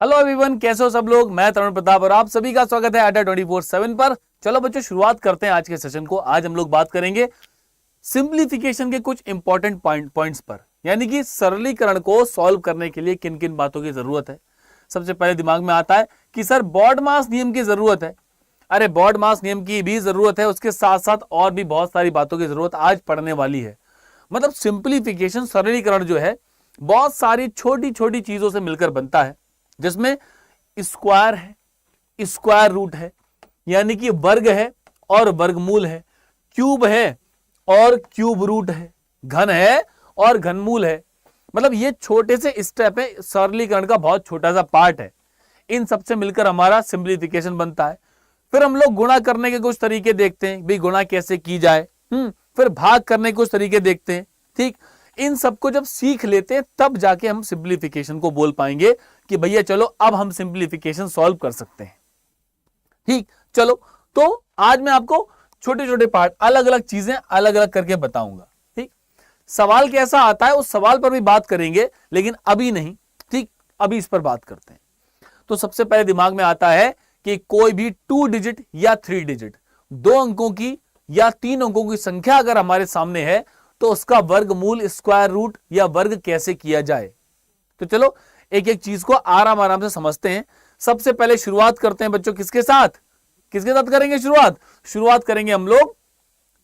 Hello everyone, कैसे हो सब लोग। मैं तरुण प्रताप और आप सभी का स्वागत है अड्डा 24/7 पर। चलो बच्चों, शुरुआत करते हैं आज के सेशन को। आज हम लोग बात करेंगे सिंप्लीफिकेशन के कुछ इंपॉर्टेंट पॉइंट्स पर, यानी कि सरलीकरण को सॉल्व करने के लिए किन किन बातों की जरूरत है। सबसे पहले दिमाग में आता है कि सर बॉडमास नियम की जरूरत है। अरे बॉडमास नियम की भी जरूरत है, उसके साथ साथ और भी बहुत सारी बातों की जरूरत आज पढ़ने वाली है। मतलब सिंप्लीफिकेशन, सरलीकरण जो है बहुत सारी छोटी छोटी चीजों से मिलकर बनता है, जिसमें स्क्वायर है, स्क्वायर रूट है यानी कि वर्ग है और वर्गमूल है, क्यूब है और क्यूब रूट है, घन है और घनमूल है। मतलब ये छोटे से स्टेप है, सरलीकरण का बहुत छोटा सा पार्ट है। इन सबसे मिलकर हमारा सिंप्लीफिकेशन बनता है। फिर हम लोग गुणा करने के कुछ तरीके देखते हैं, भाई गुणा कैसे की जाए। फिर भाग करने के कुछ तरीके देखते हैं। ठीक, इन सबको जब सीख लेते हैं तब जाके हम सिंप्लीफिकेशन को बोल पाएंगे कि भैया चलो अब हम सिंप्लीफिकेशन सॉल्व कर सकते हैं। ठीक, चलो तो आज मैं आपको छोटे छोटे पार्ट, अलग अलग चीजें अलग अलग करके बताऊंगा। ठीक, सवाल कैसा आता है उस सवाल पर भी बात करेंगे, लेकिन अभी नहीं। ठीक, अभी इस पर बात करते हैं। तो सबसे पहले दिमाग में आता है कि कोई भी 2 डिजिट या 3 डिजिट, 2 अंकों की या 3 अंकों की संख्या अगर हमारे सामने है तो उसका वर्गमूल, स्क्वायर रूट या वर्ग कैसे किया जाए। तो चलो एक एक चीज को आराम आराम से समझते हैं। सबसे पहले शुरुआत करते हैं बच्चों, किसके साथ करेंगे शुरुआत करेंगे हम लोग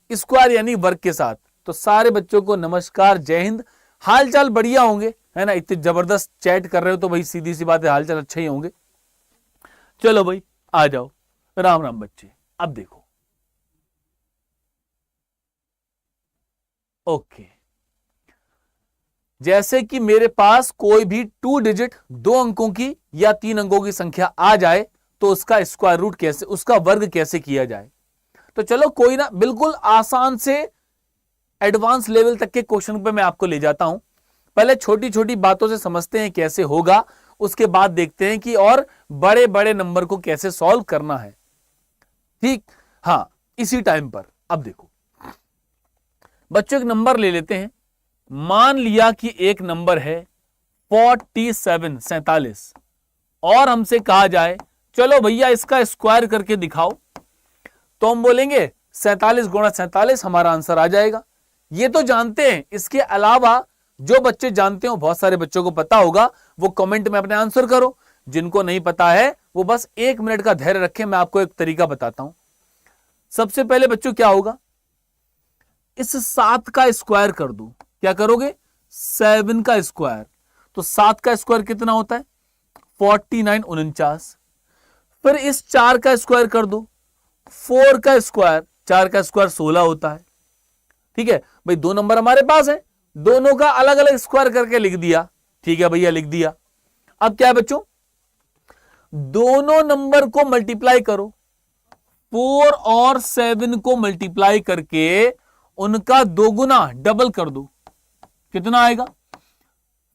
स्क्वायर यानी वर्ग के साथ। तो सारे बच्चों को नमस्कार, जय हिंद। हाल चाल बढ़िया होंगे, है ना। इतनी जबरदस्त चैट कर रहे हो तो भाई सीधी सी बात है, हाल चाल अच्छे ही होंगे। चलो भाई आ जाओ, राम राम बच्चे। अब देखो, ओके, जैसे कि मेरे पास कोई भी 2 डिजिट, 2 अंकों की या 3 अंकों की संख्या आ जाए तो उसका स्क्वायर रूट कैसे, उसका वर्ग कैसे किया जाए। तो चलो कोई ना, बिल्कुल आसान से एडवांस लेवल तक के क्वेश्चन पे मैं आपको ले जाता हूं। पहले छोटी छोटी बातों से समझते हैं कैसे होगा, उसके बाद देखते हैं कि और बड़े बड़े नंबर को कैसे सॉल्व करना है। ठीक, हाँ, इसी टाइम पर अब देखो बच्चों, एक नंबर ले लेते हैं। मान लिया कि एक नंबर है 47 और हमसे कहा जाए चलो भैया इसका स्क्वायर करके दिखाओ, तो हम बोलेंगे 47 गुणा 47, हमारा आंसर आ जाएगा। ये तो जानते हैं, इसके अलावा जो बच्चे जानते हो, बहुत सारे बच्चों को पता होगा, वो कमेंट में अपने आंसर करो। जिनको नहीं पता है वो बस 1 मिनट का धैर्य रखें, मैं आपको एक तरीका बताता हूं। सबसे पहले बच्चों क्या होगा, इस 7 का स्क्वायर कर दो। क्या करोगे, 7 का स्क्वायर। तो 7 का स्क्वायर कितना होता है, 49। फिर इस 4 का स्क्वायर कर दो, 4 का स्क्वायर, 4 का स्क्वायर 16 होता है। ठीक है भाई, 2 नंबर हमारे पास है, दोनों का अलग अलग स्क्वायर करके लिख दिया। ठीक है भैया, लिख दिया। अब क्या है बच्चों, दोनों नंबर को मल्टीप्लाई करो, 4 और 7 को मल्टीप्लाई करके उनका दोगुना, डबल कर दो। कितना आएगा,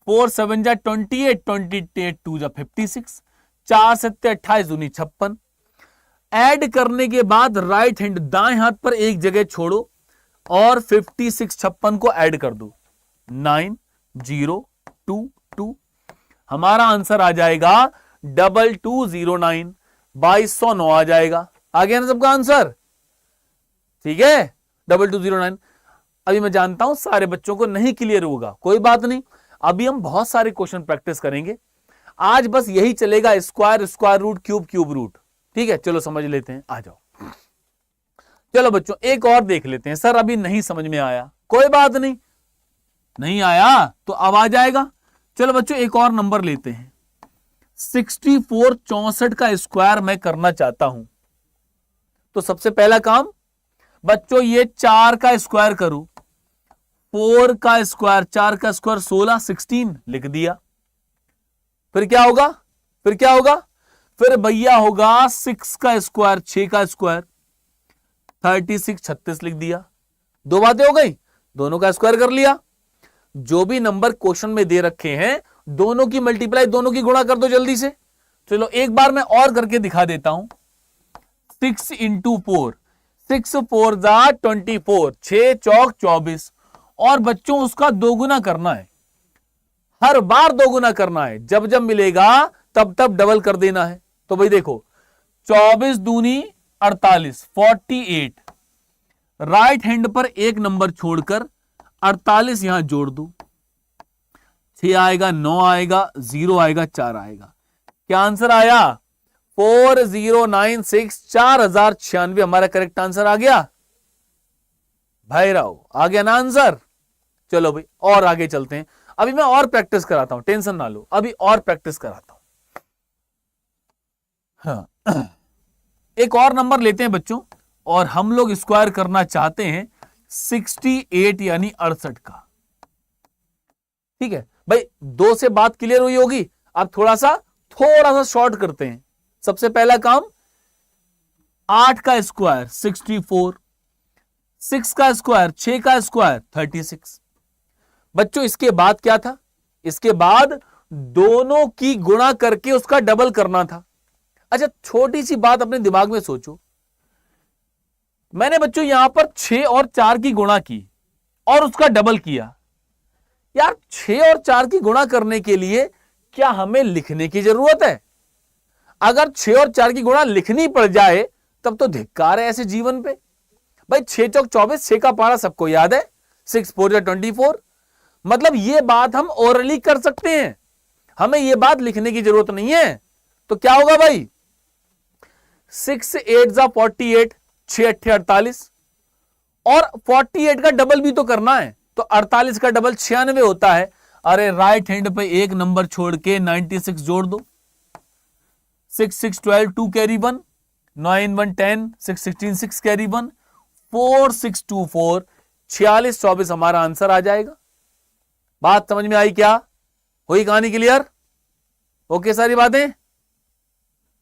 4 7 जा 28, 28 2 जा 56, 4 7 28 दूनी 56। ऐड करने के बाद राइट हैंड, दाएं हाथ पर एक जगह छोड़ो और 56 56 को ऐड कर दो, 9 0 2 2। हमारा आंसर आ जाएगा 2209, 2209 आ जाएगा। आ गया ना सबका आंसर, ठीक है, 2209। अभी मैं जानता हूं सारे बच्चों को नहीं क्लियर होगा, कोई बात नहीं, अभी हम बहुत सारे क्वेश्चन प्रैक्टिस करेंगे। आज बस यही चलेगा, square, square root, cube, cube root. ठीक है, चलो समझ लेते हैं, आ जाओ। चलो बच्चों एक और देख लेते हैं। सर अभी नहीं समझ में आया, कोई बात नहीं, नहीं आया तो अब आ जाएगा। चलो बच्चों एक और नंबर लेते हैं, 64 64 का स्क्वायर मैं करना चाहता हूं। तो सबसे पहला काम बच्चों, ये 4 का स्क्वायर करूं, 4 का स्क्वायर, 4 का स्क्वायर 16, 16 लिख दिया। फिर क्या होगा, फिर भैया होगा 6 का स्क्वायर, 6 का स्क्वायर 36, 36 लिख दिया। 2 बातें हो गई, दोनों का स्क्वायर कर लिया। जो भी नंबर क्वेश्चन में दे रखे हैं दोनों की मल्टीप्लाई, दोनों की गुणा कर दो जल्दी से। चलो एक बार मैं और करके दिखा देता हूं, 6 इंटू 4, 6 4 जा 24, 6 चौक 24। और बच्चों उसका दोगुना करना है, हर बार दोगुना करना है। जब जब मिलेगा तब तब डबल कर देना है। तो भाई देखो 24 दूनी 48, 48। राइट हैंड पर एक नंबर छोड़कर 48 यहां जोड़ दू, 6 आएगा, 9 आएगा, 0 आएगा, 4 आएगा। क्या आंसर आया? 4096, 4096 हमारा करेक्ट आंसर आ गया। भाई राव आ गया ना आंसर। चलो भाई और आगे चलते हैं। अभी मैं और प्रैक्टिस कराता हूं, टेंशन ना लो, अभी और प्रैक्टिस कराता हूं। हाँ एक और नंबर लेते हैं बच्चों, और हम लोग स्क्वायर करना चाहते हैं 68 यानी 68 का। ठीक है भाई, 2 से बात क्लियर हुई होगी। अब थोड़ा सा शॉर्ट करते हैं। सबसे पहला काम 8 का स्क्वायर 64, 6 का स्क्वायर 6 का स्क्वायर 36। बच्चों इसके बाद क्या था? इसके बाद दोनों की गुणा करके उसका डबल करना था। अच्छा छोटी सी बात अपने दिमाग में सोचो, मैंने बच्चों यहां पर 6 और 4 की गुणा की और उसका डबल किया। यार 6 और 4 की गुणा करने के लिए क्या हमें लिखने की जरूरत है? अगर 6 और 4 की गुणा लिखनी पड़ जाए तब तो धिक्कार है ऐसे जीवन पे। भाई 6 चौक 24, 6 का पारा सबको याद है, 6 4 जा 24। मतलब ये बात हम ओरली कर सकते हैं, हमें ये बात लिखने की जरूरत नहीं है। तो क्या होगा भाई? 6 8 जा 48, 6 8 48, और 48 का डबल भी तो करना है, तो 48 का डबल 96 होता है। अरे राइट हैंड पे एक नंबर छोड़ के 96 जोड़ दो। 6 6 12, 2 कैरी 1, 9 1 10, 6 16 6 कैरी 1, 4 6 2 4, 46 24 हमारा आंसर आ जाएगा। बात समझ में आई क्या? हुई कहानी क्लियर? ओके सारी बातें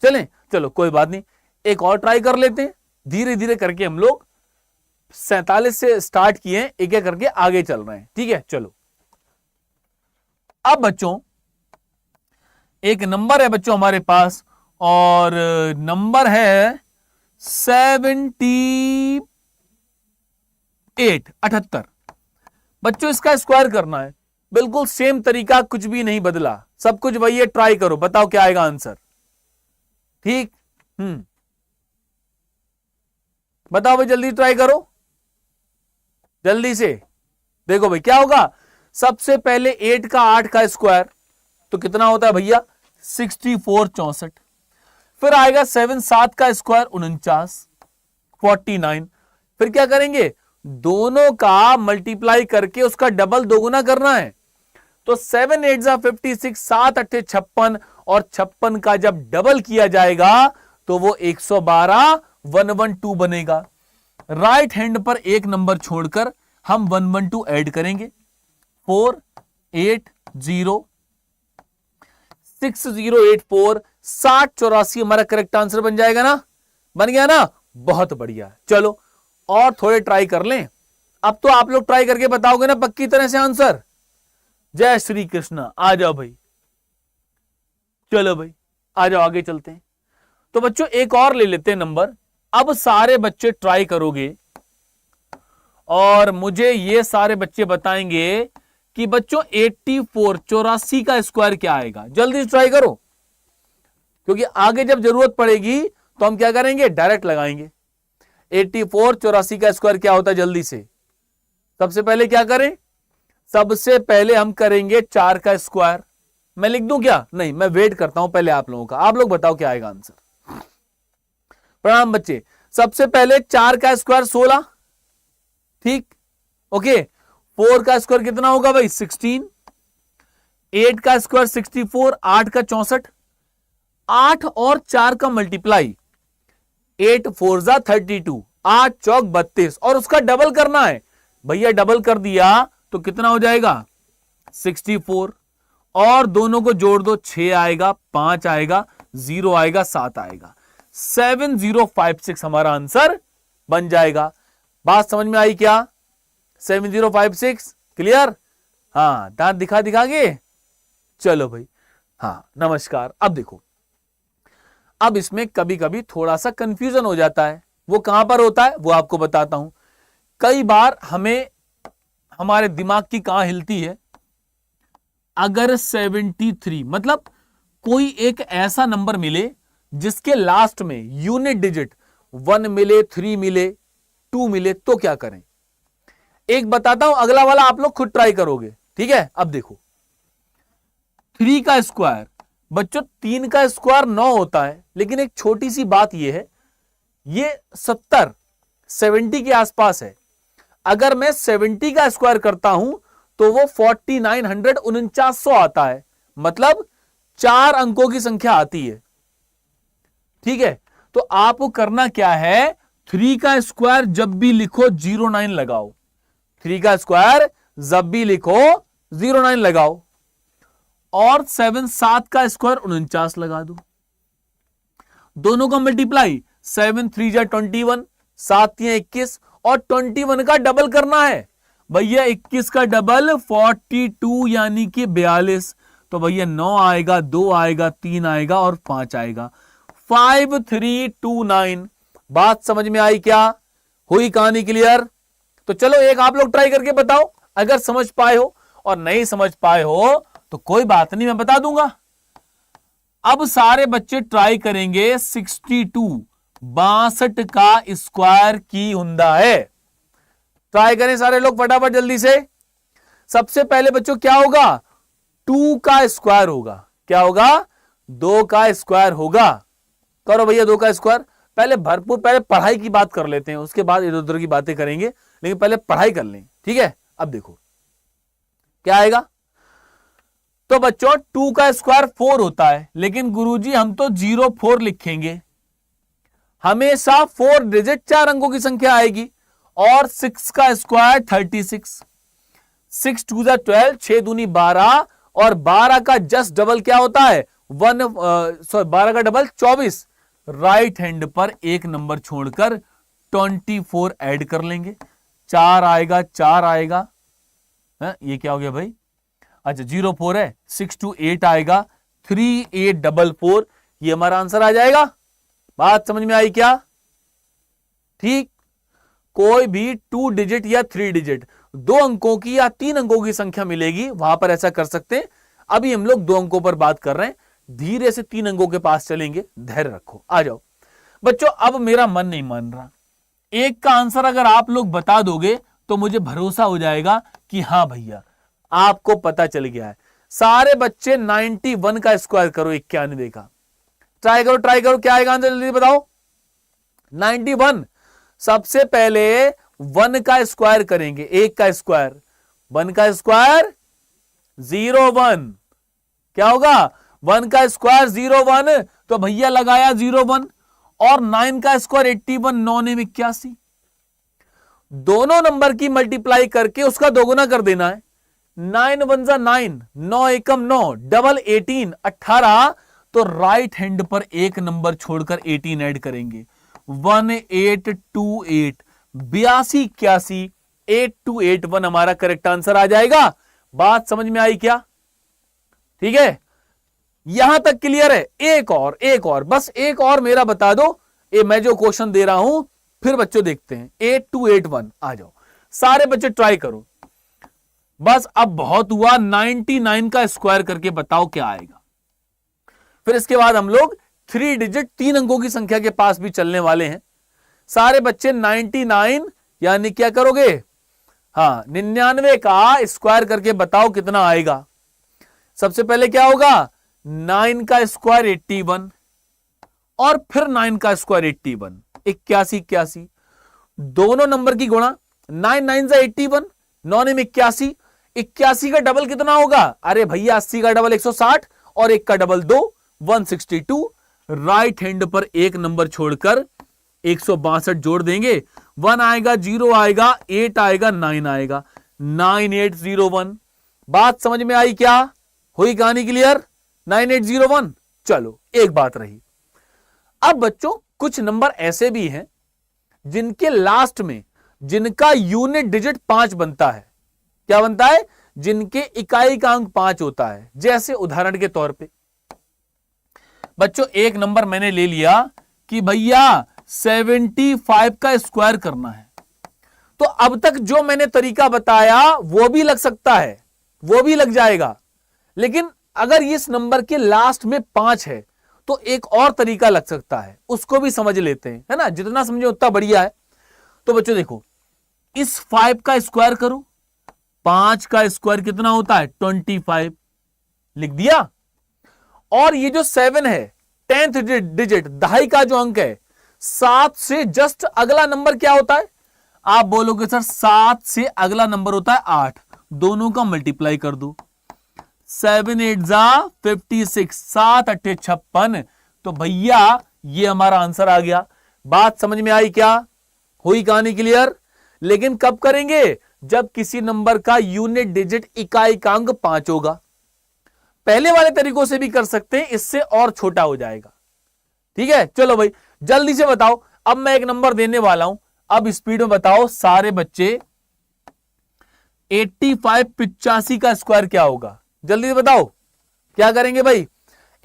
चलें? चलो कोई बात नहीं, एक और ट्राई कर लेते हैं। धीरे धीरे करके हम लोग 47 से स्टार्ट किए, एक एक करके आगे चल रहे हैं। ठीक है चलो। अब बच्चों एक नंबर है बच्चों हमारे पास, और नंबर है 78, 78। बच्चों इसका स्क्वायर करना है, बिल्कुल सेम तरीका, कुछ भी नहीं बदला, सब कुछ वही है। ट्राई करो, बताओ क्या आएगा आंसर। ठीक बताओ भाई, जल्दी ट्राई करो, जल्दी से। देखो भाई क्या होगा, सबसे पहले 8 का 8 का स्क्वायर तो कितना होता है भैया? 64 64। फिर आएगा 7 7 का स्क्वायर 49 49। फिर क्या करेंगे? दोनों का मल्टीप्लाई करके उसका डबल दोगुना करना है। तो 7 8 जा 56, 7 8 56, और 56 का जब डबल किया जाएगा तो वो 112 112 बनेगा। राइट हैंड पर एक नंबर छोड़कर हम 112 ऐड करेंगे। 4 8 0 6 0 8 4, 60 84 हमारा करेक्ट आंसर बन जाएगा ना? बन गया ना? बहुत बढ़िया। चलो और थोड़े ट्राई कर लें। अब तो आप लोग ट्राई करके बताओगे ना पक्की तरह से आंसर? जय श्री कृष्ण। आ जाओ भाई, चलो भाई आ जाओ, आगे चलते हैं। तो बच्चों एक और ले लेते हैं नंबर। अब सारे बच्चे ट्राई करोगे और मुझे ये सारे बच्चे बताएंगे कि बच्चों 84 84 का स्क्वायर क्या आएगा। जल्दी ट्राई करो, क्योंकि आगे जब जरूरत पड़ेगी तो हम क्या करेंगे? डायरेक्ट लगाएंगे। 84 84 का स्क्वायर क्या होता है? जल्दी से सबसे पहले क्या करें? सबसे पहले हम करेंगे 4 का स्क्वायर। मैं लिख दूं क्या? नहीं, मैं वेट करता हूं पहले आप लोगों का। आप लोग बताओ क्या आएगा आंसर। प्रणाम बच्चे। सबसे पहले 4 का स्क्वायर 16, ठीक, ओके। 4 का स्क्वायर कितना होगा भाई? 16। 8 का स्क्वायर 64, 8 का 64, 8 और 4 का मल्टीप्लाई 8 4 जा 32, 8 चौक 32, और उसका डबल करना है भैया। डबल कर दिया तो कितना हो जाएगा? 64, और दोनों को जोड़ दो, 6 आएगा, 5 आएगा, 0 आएगा, 7 आएगा। 7056 हमारा आंसर बन जाएगा। बात समझ में आई क्या? 7056 क्लियर? हाँ, दांत दिखा के चलो भाई। हाँ नमस्कार। अब देखो, अब इसमें कभी कभी थोड़ा सा कंफ्यूजन हो जाता है। वो कहां पर होता है वो आपको बताता हूं। कई बार हमें हमारे दिमाग की कहां हिलती है, अगर 73 मतलब कोई एक ऐसा नंबर मिले जिसके लास्ट में यूनिट डिजिट 1 मिले, 3 मिले, 2 मिले, तो क्या करें? एक बताता हूं, अगला वाला आप लोग खुद ट्राई करोगे, ठीक है? अब देखो 3 का स्क्वायर, बच्चों 3 का स्क्वायर 9 होता है, लेकिन एक छोटी सी बात यह है, ये 70 के आसपास है। अगर मैं 70 का स्क्वायर करता हूं तो वो 4900 आता है, मतलब 4 अंकों की संख्या आती है, ठीक है? तो आपको करना क्या है, 3 का स्क्वायर जब भी लिखो 09 लगाओ। 3 का स्क्वायर जब भी लिखो 09 लगाओ, और 7 का स्क्वायर 49 लगा दो। दोनों का मल्टीप्लाई, 7 3 जा 21, 7 या 21, और 21 का डबल करना है भैया। 21 का डबल 42 यानी कि 42। तो भैया 9 आएगा, 2 आएगा, 3 आएगा और 5 आएगा। 5329। बात समझ में आई क्या? हुई कहानी क्लियर? तो चलो एक आप लोग ट्राई करके बताओ, अगर समझ पाए हो, और नहीं समझ पाए हो तो कोई बात नहीं, मैं बता दूंगा। अब सारे बच्चे ट्राई करेंगे। 62 का स्क्वायर की हुंदा है। ट्राई करें सारे लोग फटाफट जल्दी से। सबसे पहले बच्चों क्या होगा, 2 का स्क्वायर होगा। क्या होगा? 2 का स्क्वायर होगा। करो भैया 2 का स्क्वायर। पहले पढ़ाई की बात कर लेते हैं, उसके बाद इधर उधर की बातें करेंगे, लेकिन पहले पढ़ाई कर लें, ठीक है? अब देखो क्या आएगा। तो बच्चों 2 का स्क्वायर 4 होता है, लेकिन गुरुजी हम तो 04 लिखेंगे। हमेशा 4 डिजिट 4 अंकों की संख्या आएगी। और 6 का स्क्वायर 36, 6 2 जा 12, 6 दूनी 12, और 12 का जस्ट डबल क्या होता है, 12 का डबल 24। राइट हैंड पर एक नंबर छोड़कर 24 ऐड कर लेंगे। 4 आएगा, 4 आएगा। ये क्या हो गया भाई? अच्छा 04 है, 628 आएगा, 3844। ये हमारा आंसर आ जाएगा। बात समझ में आई क्या? ठीक। कोई भी 2 डिजिट या 3 डिजिट, 2 अंकों की या 3 अंकों की संख्या मिलेगी, वहां पर ऐसा कर सकते हैं। अभी हम लोग 2 अंकों पर बात कर रहे हैं, धीरे से 3 अंकों के पास चलेंगे। धैर्य रखो, आ जाओ बच्चों। अब मेरा मन नहीं मान रहा। एक का आंसर अगर आप लोग बता दोगे तो मुझे भरोसा हो जाएगा कि हां भैया आपको पता चल गया है। सारे बच्चे 91 का स्क्वायर करो, 91 का ट्राई करो, ट्राई करो। क्या आएगा आंसर जल्दी बताओ। 91। सबसे पहले 1 का स्क्वायर करेंगे, 1 का स्क्वायर। 1 का स्क्वायर 01। क्या होगा? 1 का स्क्वायर 01, तो भैया लगाया 01। और 9 का स्क्वायर 81, 9 ने 81। दोनों नंबर की मल्टीप्लाई करके उसका दोगुना कर देना है। 9 1 जा 9, 9 एकम 9, डबल 18 18। तो राइट हैंड पर एक नंबर छोड़कर 18 ऐड करेंगे। 1828, 82 81, 8281 हमारा करेक्ट आंसर आ जाएगा। बात समझ में आई क्या? ठीक है, यहां तक क्लियर है? एक और बस एक और मेरा बता दो। ये मैं जो क्वेश्चन दे रहा हूं, फिर बच्चों देखते हैं। 8281 आ जाओ, सारे बच्चे ट्राई करो। बस अब बहुत हुआ। 99 का स्क्वायर करके बताओ क्या आएगा। फिर इसके बाद हम लोग 3 डिजिट 3 अंकों की संख्या के पास भी चलने वाले हैं। सारे बच्चे 99 यानी क्या करोगे? हाँ, 99 का स्क्वायर करके बताओ कितना आएगा। सबसे पहले क्या होगा? 9 का स्क्वायर 81, और फिर 9 का स्क्वायर 81, 81 81। दोनों नंबर की गुणा, 9 9 जा 81, 9 ने 81। 81 का डबल कितना होगा? अरे भैया 80 का डबल 160, और 1 का डबल 2, 162। राइट हैंड पर एक नंबर छोड़कर 162 जोड़ देंगे। 1 आएगा, 0 आएगा, 8 आएगा, 9 आएगा। 9801। बात समझ में आई क्या? हुई कहानी क्लियर? 9801। चलो एक बात रही। अब बच्चों कुछ नंबर ऐसे भी हैं जिनके लास्ट में, जिनका यूनिट डिजिट 5 बनता है। क्या बनता है? जिनके इकाई का अंक 5 होता है। जैसे उदाहरण के तौर पे बच्चों एक नंबर मैंने ले लिया कि भैया 75 का स्क्वायर करना है। तो अब तक जो मैंने तरीका बताया वो भी लग सकता है, वो भी लग जाएगा। लेकिन अगर इस नंबर के लास्ट में 5 है तो एक और तरीका लग सकता है, उसको भी समझ लेते हैं, है ना। जितना समझे उतना बढ़िया है। तो बच्चों देखो, इस 5 का स्क्वायर करो, 5 का स्क्वायर कितना होता है 25, लिख दिया। और ये जो 7 है 10th डिजिट, दहाई का जो अंक है, 7 से जस्ट अगला नंबर क्या होता है? आप बोलोगे सर 7 से अगला नंबर होता है 8, दोनों का मल्टीप्लाई कर दो, 7 8 जा 56, 7 8 56। तो भैया ये हमारा आंसर आ गया। बात समझ में आई क्या? हुई कहानी क्लियर? लेकिन कब करेंगे? जब किसी नंबर का यूनिट डिजिट इकाई का अंक 5 होगा। पहले वाले तरीकों से भी कर सकते हैं, इससे और छोटा हो जाएगा। ठीक है, चलो भाई जल्दी से बताओ। अब मैं एक नंबर देने वाला हूं, अब स्पीड में बताओ सारे बच्चे। 85 का स्क्वायर क्या होगा? जल्दी से बताओ, क्या करेंगे भाई?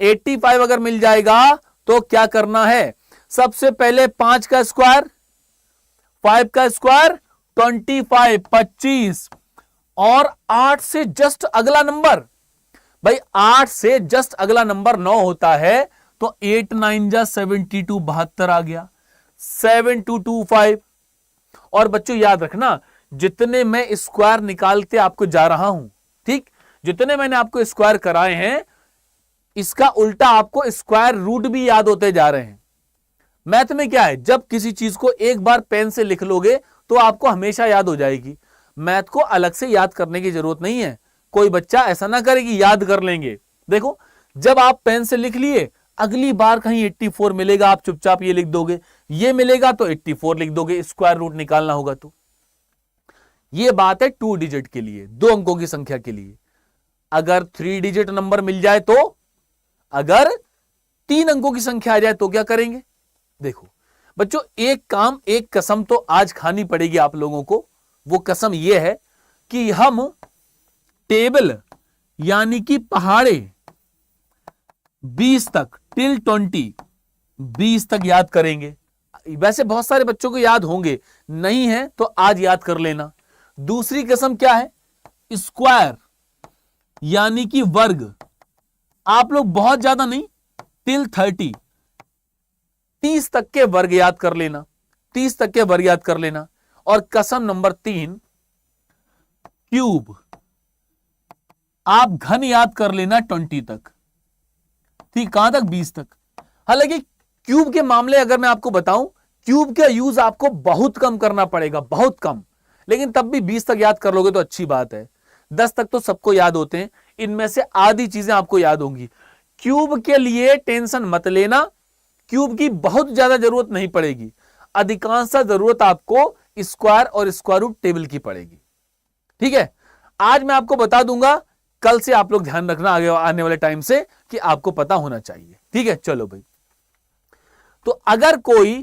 85 अगर मिल जाएगा तो क्या करना है? सबसे पहले 5 का स्क्वायर, 5 का स्क्वायर 25, 25, और 8 से जस्ट अगला नंबर, भाई 8 से जस्ट अगला नंबर 9 होता है, तो 8 9 जा 72, 72 आ गया, 7225। और बच्चों याद रखना, जितने मैं स्क्वायर निकालते आपको जा रहा हूं, ठीक, जितने मैंने आपको स्क्वायर कराए हैं, इसका उल्टा आपको स्क्वायर रूट भी याद होते जा रहे हैं। मैथ में क्या है, जब किसी चीज को एक बार पेन से लिख लोगे तो आपको हमेशा याद हो जाएगी। मैथ को अलग से याद करने की जरूरत नहीं है। कोई बच्चा ऐसा ना करे कि याद कर लेंगे। देखो, जब आप पेन से लिख लिए, अगली बार कहीं 84 मिलेगा, आप चुपचाप ये लिख दोगे, ये मिलेगा तो 84 लिख दोगे, स्क्वायर रूट निकालना होगा तो। ये बात है 2 डिजिट के लिए, 2 अंकों की संख्या के लिए। अगर 3 डिजिट नंबर मिल जाए तो, अगर 3 अंकों की संख्या आ जाए तो क्या करेंगे? देखो बच्चों, एक काम, एक कसम तो आज खानी पड़ेगी आप लोगों को। वो कसम यह है कि हम टेबल यानी कि पहाड़े 20 तक, टिल 20, 20 तक याद करेंगे। वैसे बहुत सारे बच्चों को याद होंगे, नहीं है तो आज याद कर लेना। दूसरी कसम क्या है? स्क्वायर यानी कि वर्ग, आप लोग बहुत ज्यादा नहीं, टिल 30, 30 तक के वर्ग याद कर लेना, 30 तक के वर्ग याद कर लेना। और कसम नंबर 3, क्यूब, आप घन याद कर लेना 20 तक, ठीक, कहां तक? 20 तक। हालांकि क्यूब के मामले अगर मैं आपको बताऊं, क्यूब का यूज आपको बहुत कम करना पड़ेगा, बहुत कम, लेकिन तब भी 20 तक याद कर लोगे तो अच्छी बात है। 10 तक तो सबको याद होते हैं, इनमें से आधी चीजें आपको याद होंगी। क्यूब के लिए टेंशन मत लेना, क्यूब की बहुत ज्यादा जरूरत नहीं पड़ेगी, अधिकांश जरूरत आपको स्क्वायर और स्क्वायर रूट टेबल की पड़ेगी। ठीक है, आज मैं आपको बता दूंगा, कल से आप लोग ध्यान रखना आगे आने वाले टाइम से कि आपको पता होना चाहिए। ठीक है, चलो भाई। तो अगर कोई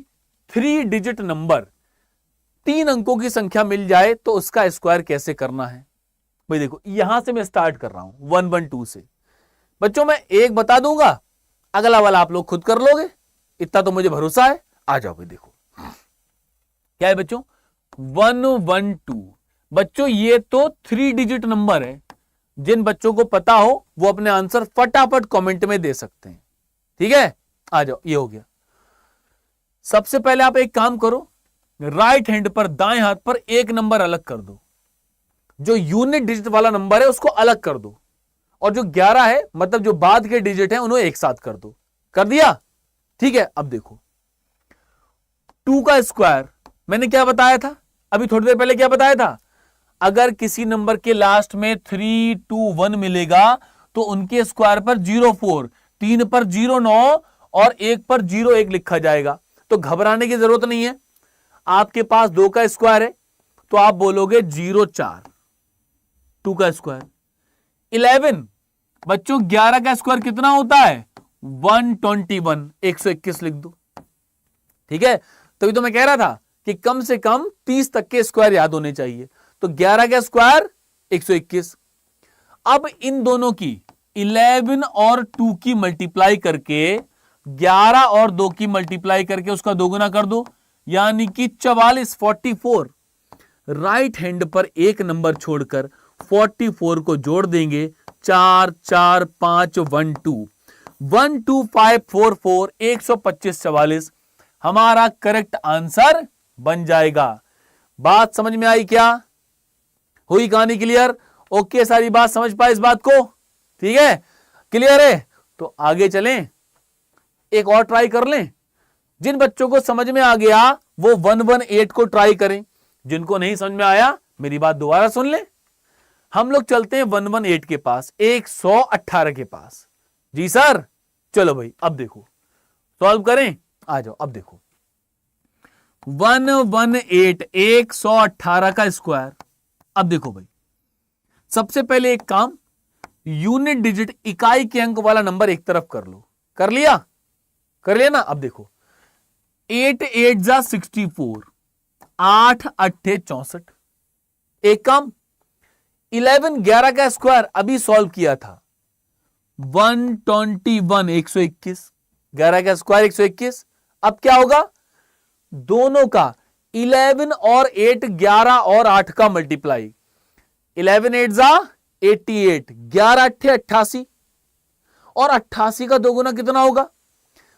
3 डिजिट नंबर 3 अंकों की संख्या मिल जाए तो उसका स्क्वायर कैसे करना है? भाई देखो, यहां से मैं स्टार्ट कर रहा हूं 1 1 2 से। बच्चों मैं एक बता दूंगा, अगला वाला आप लोग खुद कर लोगे, इतना तो मुझे भरोसा है। आ जाओ भाई, देखो क्या है बच्चों, 1 1 2। बच्चों ये तो 3 डिजिट नंबर है। जिन बच्चों को पता हो वो अपने आंसर फटाफट कमेंट में दे सकते हैं। ठीक है, आ जाओ, ये हो गया। सबसे पहले आप एक काम करो, राइट हैंड पर, दाएं हाथ पर एक नंबर अलग कर दो, जो यूनिट डिजिट वाला नंबर है उसको अलग कर दो, और जो 11 है, मतलब जो बाद के डिजिट है, उन्हें एक साथ कर दो। कर दिया? ठीक है, अब देखो 2 का स्क्वायर मैंने क्या बताया था अभी थोड़ी देर पहले, क्या बताया था? अगर किसी नंबर के लास्ट में 3 2 1 मिलेगा तो उनके स्क्वायर पर 04, 3 पर 09 और 1 पर 01 लिखा जाएगा। तो घबराने की जरूरत नहीं है। आपके पास 2 का स्क्वायर है तो आप बोलोगे 04, 2 का स्क्वायर। 11, बच्चों 11 का स्क्वायर कितना होता है? 121, 121 लिख दो। ठीक है, तभी तो मैं कह रहा था कि कम से कम 30 तक के स्क्वायर याद होने चाहिए। तो 11 का स्क्वायर 121। अब इन दोनों की 11 और 2 की मल्टीप्लाई करके, 11 और 2 की मल्टीप्लाई करके उसका दोगुना कर दो, यानी कि 44, 44। राइट हैंड पर एक नंबर छोड़कर 44 को जोड़ देंगे 4 4 5 1 2 1 2 5 4 4 125 44 हमारा करेक्ट आंसर बन जाएगा। बात समझ में आई क्या? हुई कहानी क्लियर? ओके, सारी बात समझ पाए इस बात को? ठीक है, क्लियर है? तो आगे चलें, एक और ट्राई कर लें। जिन बच्चों को समझ में आ गया वो 118 को ट्राई करें, जिनको नहीं समझ में आया मेरी बात दोबारा सुन लें। हम लोग चलते हैं 118 के पास, 118 के पास। जी सर, चलो भाई अब देखो सॉल्व करें, आ जाओ। अब देखो 118 118 का स्क्वायर। अब देखो भाई, सबसे पहले एक काम, यूनिट डिजिट इकाई के अंक वाला नंबर एक तरफ कर लो। कर लिया? कर लिया ना? अब देखो 8 8 जा 64, 8 8 64। एक काम, 11 11 का स्क्वायर अभी सॉल्व किया था, 121 121, 11 का स्क्वायर 121। अब क्या होगा? दोनों का 11 और 8 11 और 8 का मल्टीप्लाई, 11 8 जा 88, 11 8 88 और 88 का दोगुना कितना होगा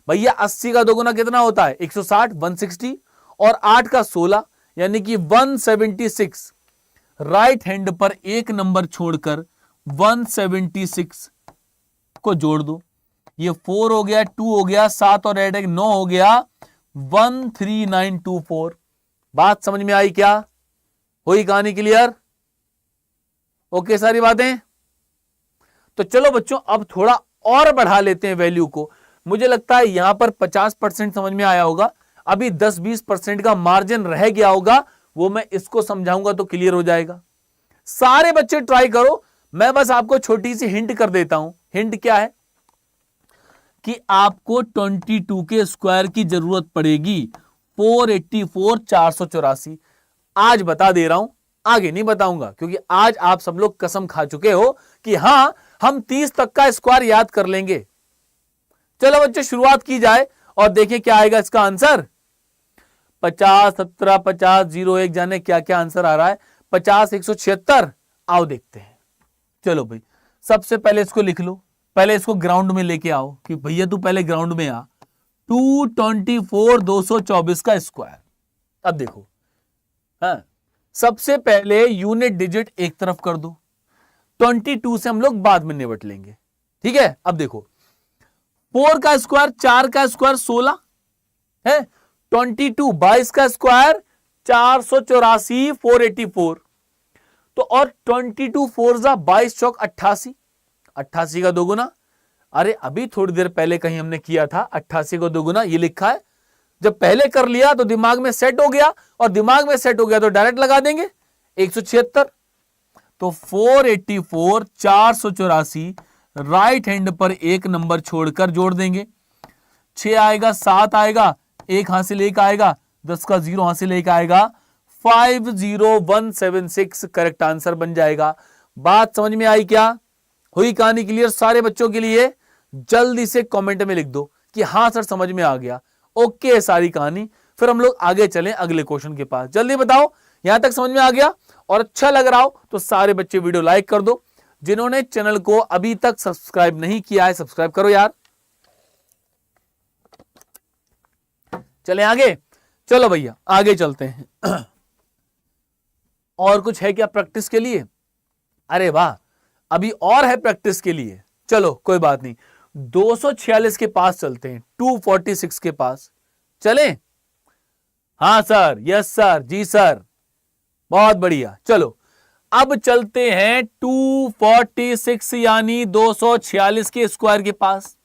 भैया? 80 का दोगुना कितना होता है? 160, 160 और 8 का 16 यानी कि 176। राइट हैंड पर एक नंबर छोड़कर 176 को जोड़ दो। ये 4 हो गया, 2 हो गया, 7 और 8 9 हो गया, 13924। बात समझ में आई क्या? हुई कहानी क्लियर? ओके सारी बातें? तो चलो बच्चों अब थोड़ा और बढ़ा लेते हैं वैल्यू को। मुझे लगता है यहां पर 50% समझ में आया होगा, अभी 10-20% का मार्जिन रह गया होगा, वो मैं इसको समझाऊंगा तो क्लियर हो जाएगा। सारे बच्चे ट्राई करो, मैं बस आपको छोटी सी हिंट कर देता हूं। हिंट क्या है कि आपको 22 के स्क्वायर की जरूरत पड़ेगी, 484 484। आज बता दे रहा हूं, आगे नहीं बताऊंगा, क्योंकि आज आप सब लोग कसम खा चुके हो कि हां हम 30 तक का स्क्वायर याद कर लेंगे। चलो बच्चे शुरुआत की जाए और देखें क्या आएगा इसका आंसर। 50 17 50 01 जाने क्या क्या आंसर आ रहा है। 50 176। आओ देखते हैं। चलो भाई सबसे पहले इसको लिख लो, पहले इसको ग्राउंड में लेके आओ कि भैया तू पहले ग्राउंड में आ। 224 224 का स्क्वायर। अब देखो, हाँ सबसे पहले यूनिट डिजिट एक तरफ कर दो, 22 से हम लोग बाद में निपट लेंगे। ठीक है, अब देखो 4 का स्क्वायर, 4 का स्क्वायर 16 है, 22 22 का स्क्वायर 484 484। तो और 22 4 जा 22 चौक 88, 88 का दोगुना। अरे अभी थोड़ी देर पहले कहीं हमने किया था 88 का दोगुना, ये लिखा है। जब पहले कर लिया तो दिमाग में सेट हो गया, और दिमाग में सेट हो गया तो डायरेक्ट लगा देंगे 176। तो 484 484 राइट हैंड पर एक नंबर छोड़कर जोड़ देंगे। 6 आएगा, 7 आएगा, 1 हासिल 1 आएगा, 10 का 0 हासिल 1 आएगा, 50176 करेक्ट आंसर बन जाएगा। बात समझ में आई क्या? हुई कहानी क्लियर सारे बच्चों के लिए? जल्दी से कमेंट में लिख दो कि हां सर समझ में आ गया। ओके सारी कहानी। फिर हम लोग आगे चलें अगले क्वेश्चन के पास। जल्दी बताओ यहां तक समझ में आ गया? और अच्छा लग रहा हो तो सारे बच्चे वीडियो लाइक कर दो। जिन्होंने चैनल को अभी तक सब्सक्राइब नहीं किया है सब्सक्राइब करो यार। चलें आगे। चलो भैया आगे चलते हैं। और कुछ है क्या प्रैक्टिस के लिए? अरे वाह, अभी और है प्रैक्टिस के लिए। चलो कोई बात नहीं, 246 के पास चलते हैं, 246 के पास चलें? हाँ सर, यस सर, जी सर, बहुत बढ़िया। चलो अब चलते हैं 246 यानी 246 के स्क्वायर के पास।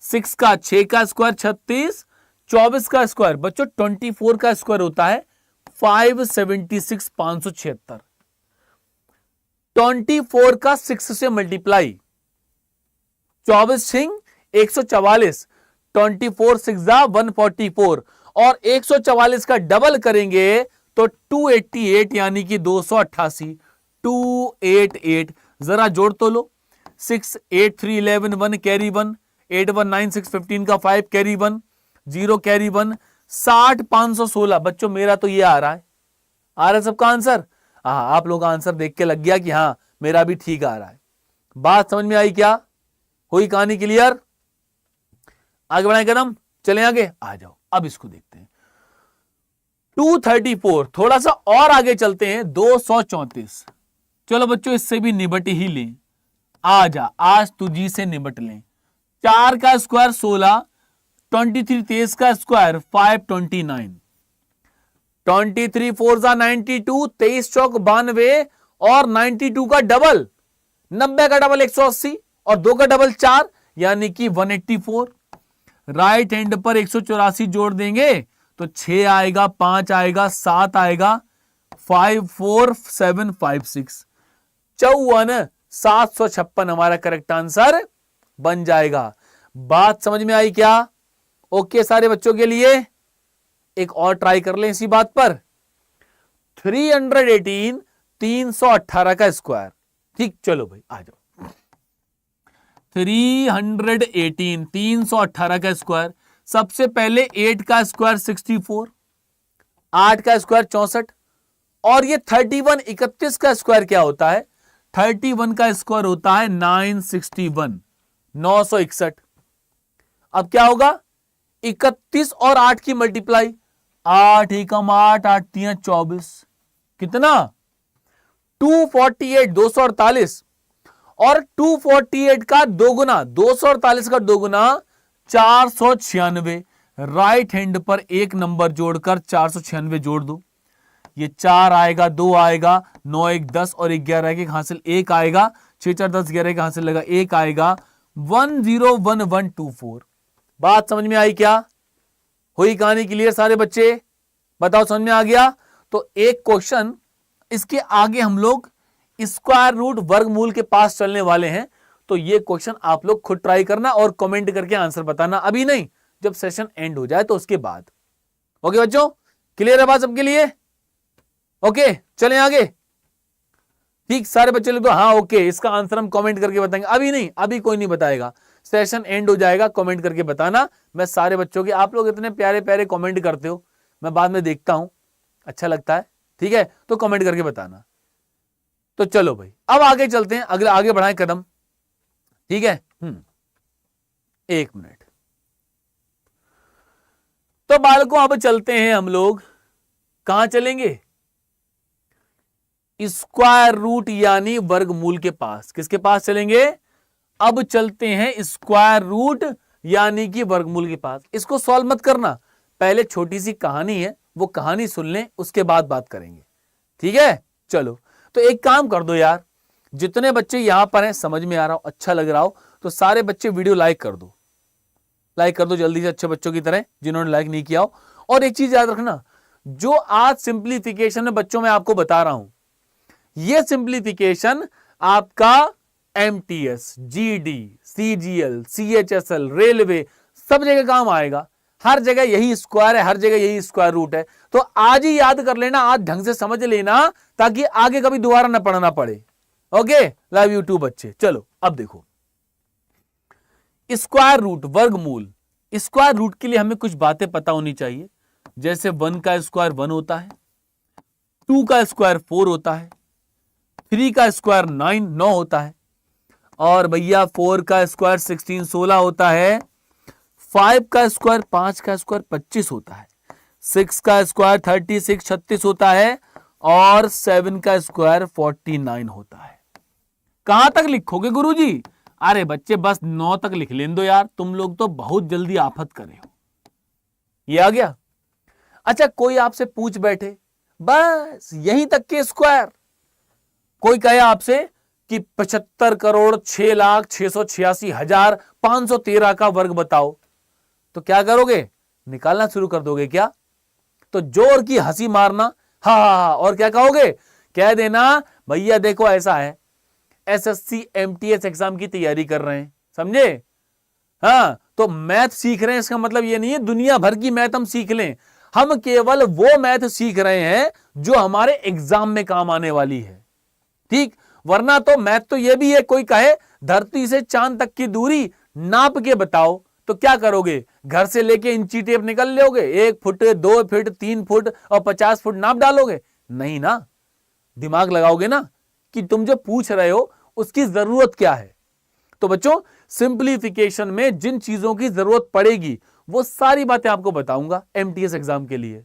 6 का 6 का स्क्वायर 36, 24 का स्क्वायर बच्चों 24 का स्क्वायर होता है 576 576। 24 का 6 से मल्टीप्लाई, 24 सिंह 144, 24 6 144 और 144 का डबल करेंगे तो 288 यानी कि 288। 288 जरा जोड़ तो लो। 6 8 3 11 1 कैरी 1, 8 1 9 6 15 का 5 कैरी 1, 0 कैरी 1, 60 516। बच्चों मेरा तो ये आ रहा है सबका आंसर। हाँ आप लोगों का आंसर देख के लग गया कि हाँ मेरा भी ठीक आ रहा है। बात समझ में आई क्या? हुई कहानी क्लियर? आगे बढ़ाएं कदम, चलें आगे, आ जाओ अब इसको देखते हैं। 234, थोड़ा सा और आगे चलते हैं। 234, चलो बच्चों इससे भी निबट ही लें। आ जा, आज तुझी से निबट लें। 4 का स्क्वायर 16, 23 23 का स्क्वायर 529, 23 4 92, 23 चौक 92 और 92 का डबल 90 का डबल 180 और 2 का डबल 4 यानी कि 184। राइट हैंड पर 184 जोड़ देंगे तो 6 आएगा, 5 आएगा, 7 आएगा, 5 4 7 5 6, 54,756 हमारा करेक्ट आंसर बन जाएगा। बात समझ में आई क्या? ओके सारे बच्चों के लिए एक और ट्राई कर लें इसी बात पर। 318 318 का स्क्वायर। ठीक, चलो भाई आ जाओ। 318 318 का स्क्वायर। सबसे पहले 8 का स्क्वायर 64, 8 का स्क्वायर 64 और ये 31 31 का स्क्वायर क्या होता है? 31 का स्क्वायर होता है 961 961। अब क्या होगा? 31 और 8 की मल्टीप्लाई, 8 एकम 8 8 3 24, कितना? 248 248 और 248 का दोगुना 248 का दोगुना 496। राइट हैंड पर एक नंबर जोड़कर 496 जोड़ दो। ये 4 आएगा, 2 आएगा, 9 1 10 और 11 के हासिल 1 आएगा, 6 4 10 11 के हासिल लगा 1 आएगा, 101124। बात समझ में आई क्या? हुई कहानी क्लियर सारे बच्चे? बताओ समझ में आ गया? तो एक क्वेश्चन इसके आगे हम लोग स्क्वायर रूट वर्गमूल के पास चलने वाले हैं। तो ये क्वेश्चन आप लोग खुद ट्राई करना और कमेंट करके आंसर बताना, अभी नहीं, जब सेशन एंड हो जाए तो उसके बाद। ओके बच्चों, क्लियर है बात सबके लिए? ओके चलें आगे। ठीक, सारे बच्चे लोग तो हाँ ओके, इसका आंसर हम कमेंट करके बताएंगे, अभी नहीं, अभी कोई नहीं बताएगा, सेशन एंड हो जाएगा, कमेंट करके बताना। मैं सारे बच्चों के, आप लोग इतने प्यारे प्यारे कमेंट करते हो, मैं बाद में देखता हूं, अच्छा लगता है, ठीक है, तो कमेंट करके बताना। तो चलो भाई अब आगे चलते हैं, अगले आगे बढ़ाएं कदम, ठीक है। एक मिनट, तो बालकों अब चलते हैं हम लोग, कहां चलेंगे? स्क्वायर रूट यानी वर्गमूल के पास। किसके पास चलेंगे? अब चलते हैं स्क्वायर रूट यानी कि वर्गमूल के पास। इसको सॉल्व मत करना, पहले छोटी सी कहानी है, वो कहानी सुन लें, उसके बाद बात करेंगे, ठीक है। चलो, तो एक काम कर दो यार, जितने बच्चे यहां पर हैं, समझ में आ रहा हो, अच्छा लग रहा हो, तो सारे बच्चे वीडियो लाइक कर दो, लाइक कर दो जल्दी से, अच्छे बच्चों की तरह जिन्होंने लाइक नहीं किया हो। और एक चीज याद रखना, जो आज सिंप्लीफिकेशन में बच्चों में आपको बता रहा हूं, ये सिंप्लीफिकेशन आपका MTS, GD, CGL, CHSL, railway, सब जगह काम आएगा। हर जगह यही स्क्वायर है, हर जगह यही स्क्वायर रूट है। तो आज ही याद कर लेना, आज ढंग से समझ लेना, ताकि आगे कभी दोबारा ना पढ़ना पड़े। ओके, लव यू टू बच्चे। चलो अब देखो, स्क्वायर रूट वर्गमूल। स्क्वायर रूट के लिए हमें कुछ बातें पता होनी चाहिए, जैसे 1 का स्क्वायर 1 होता है, 2 का स्क्वायर 4 होता है, 3 का स्क्वायर 9 होता है, और भैया 4 का स्क्वायर 16 होता है, 5 का स्क्वायर 5 का स्क्वायर 25 होता है, 6 का स्क्वायर 36 होता है, और 7 का स्क्वायर 49 होता है। कहां तक लिखोगे गुरुजी? अरे बच्चे बस 9 तक लिख लें दो यार, तुम लोग तो बहुत जल्दी आफत करे हो। ये आ गया? अच्छा, कोई आपसे पूछ बैठे बस यहीं तक के स्क्वायर, कोई कहे आपसे कि 75,06,686,513 का वर्ग बताओ, तो क्या करोगे? निकालना शुरू कर दोगे क्या? तो जोर की हंसी मारना, हा, और क्या कहोगे? कह देना भैया देखो ऐसा है, एसएससी एमटीएस एग्जाम की तैयारी कर रहे हैं, समझे? हाँ, तो मैथ सीख रहे हैं, इसका मतलब ये नहीं है दुनिया भर की मैथ हम सीख लें, हम केवल वो मैथ सीख रहे हैं जो हमारे एग्जाम में काम आने वाली है, ठीक। वरना तो मैथ तो ये भी है, कोई कहे धरती से चांद तक की दूरी नाप के बताओ, तो क्या करोगे? घर से लेके इंची टेप निकल लोगे, 1 फुट 2 फुट 3 फुट और 50 फुट नाप डालोगे? नहीं ना, दिमाग लगाओगे ना कि तुम जो पूछ रहे हो उसकी जरूरत क्या है। तो बच्चों सिंप्लीफिकेशन में जिन चीजों की जरूरत पड़ेगी वो सारी बातें आपको बताऊंगा एमटीएस एग्जाम के लिए।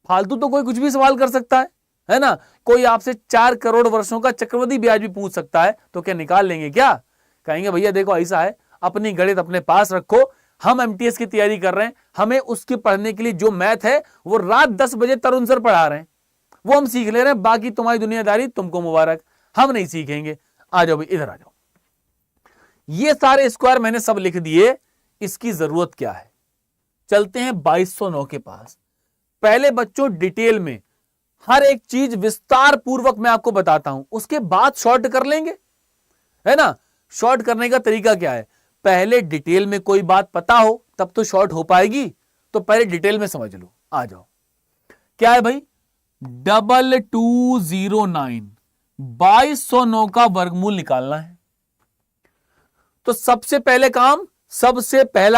फालतू तो कोई कुछ भी सवाल कर सकता है ना। कोई आपसे 4 करोड़ वर्षों का चक्रवृद्धि ब्याज भी पूछ सकता है, तो क्या निकाल लेंगे क्या? कहेंगे भैया देखो ऐसा है, अपनी गणित अपने पास रखो, हम एमटीएस की तैयारी कर रहे हैं, हमें उसके पढ़ने के लिए जो मैथ है वो रात 10 बजे तरुण सर पढ़ा रहे हैं, वो हम सीख ले रहे हैं, बाकी तुम्हारी दुनियादारी तुमको मुबारक, हम नहीं सीखेंगे। आ जाओ भाई इधर आ जाओ। ये सारे स्क्वायर मैंने सब लिख दिए, इसकी जरूरत क्या है? चलते हैं 2209 के पास। पहले बच्चों डिटेल में हर एक चीज विस्तार पूर्वक मैं आपको बताता हूं, उसके बाद शॉर्ट कर लेंगे, है ना। शॉर्ट करने का तरीका क्या है? पहले डिटेल में कोई बात पता हो तब तो शॉर्ट हो पाएगी, तो पहले डिटेल में समझ लो। आ जाओ, क्या है भाई? 2209 2209 का वर्गमूल निकालना है। तो सबसे पहला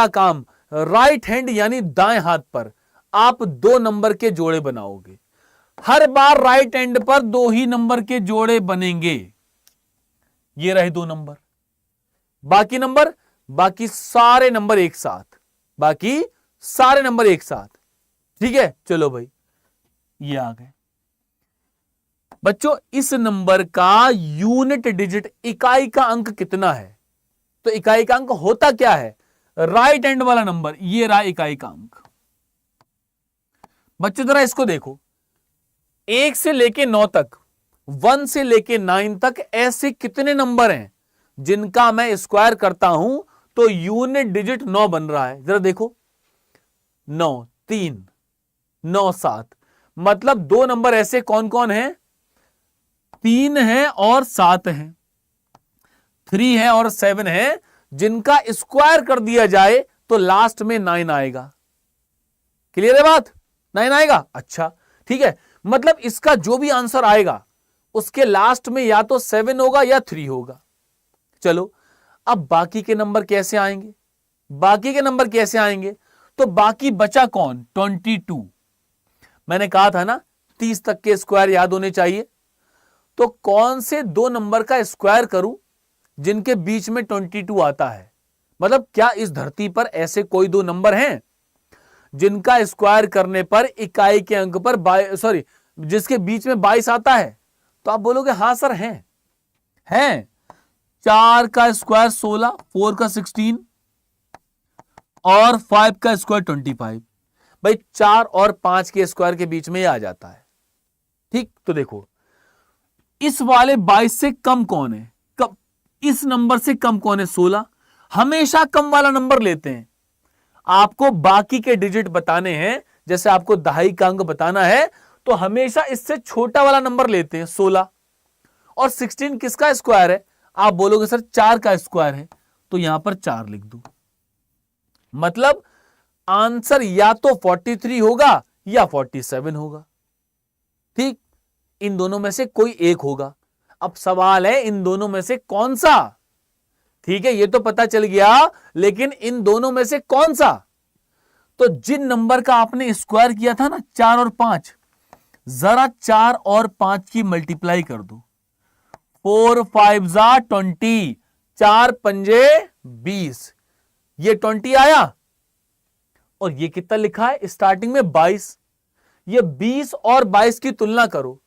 काम राइट हैंड यानी दाएं हाथ पर आप 2 नंबर के जोड़े बनाओगे। हर बार राइट हैंड पर 2 ही नंबर के जोड़े बनेंगे। ये रहे 2 नंबर, बाकी सारे नंबर एक साथ, ठीक है। चलो भाई ये आ गए। बच्चों इस नंबर का यूनिट डिजिट, इकाई का अंक कितना है? तो इकाई का अंक होता क्या है? राइट हैंड वाला नंबर, ये रहा इकाई का अंक। बच्चों जरा इसको देखो, 1 से लेके 9 तक, 1 से लेके 9 तक ऐसे कितने नंबर हैं जिनका मैं स्क्वायर करता हूं तो यूनिट डिजिट 9 बन रहा है? जरा देखो, 9 3 9 7, मतलब 2 नंबर ऐसे कौन कौन हैं? 3 है और 7 है, 3 है और 7 है, जिनका स्क्वायर कर दिया जाए तो लास्ट में 9 आएगा। क्लियर है बात? 9 आएगा। अच्छा ठीक है, मतलब इसका जो भी आंसर आएगा उसके लास्ट में या तो 7 होगा या 3 होगा। चलो अब बाकी के नंबर कैसे आएंगे? तो बाकी बचा कौन? 22। मैंने कहा था ना 30 तक के स्क्वायर याद होने चाहिए। तो कौन से 2 नंबर का स्क्वायर करूं जिनके बीच में 22 आता है? मतलब क्या इस धरती पर ऐसे कोई 2 नंबर हैं जिनका स्क्वायर करने पर इकाई के अंक पर जिसके बीच में 22 आता है? तो आप बोलोगे हां सर हैं। 4 का स्क्वायर 16, 4 का 16 और 5 का स्क्वायर 25। भाई 4 और 5 के स्क्वायर के बीच में आ जाता है। ठीक, तो देखो इस वाले 22 से कम कौन है? इस नंबर से कम कौन है? 16। हमेशा कम वाला नंबर लेते हैं। आपको बाकी के डिजिट बताने हैं, जैसे आपको दहाई का अंक बताना है तो हमेशा इससे छोटा वाला नंबर लेते हैं 16। और 16 किसका स्क्वायर है? आप बोलोगे सर 4 का स्क्वायर है, तो यहां पर 4 लिख दो। मतलब आंसर या तो 43 होगा या 47 होगा। ठीक, इन दोनों में से कोई एक होगा। अब सवाल है इन दोनों में से कौन सा? ठीक है, ये तो पता चल गया, लेकिन इन दोनों में से कौन सा? तो जिन नंबर का आपने स्क्वायर किया था ना 4 और 5, जरा 4 और 5 की मल्टीप्लाई कर दो। 4 5 जा 20, 4 पंजे 20, ये 20 आया। और ये कितना लिखा है स्टार्टिंग में? 22। ये 20 और 22 की तुलना करो।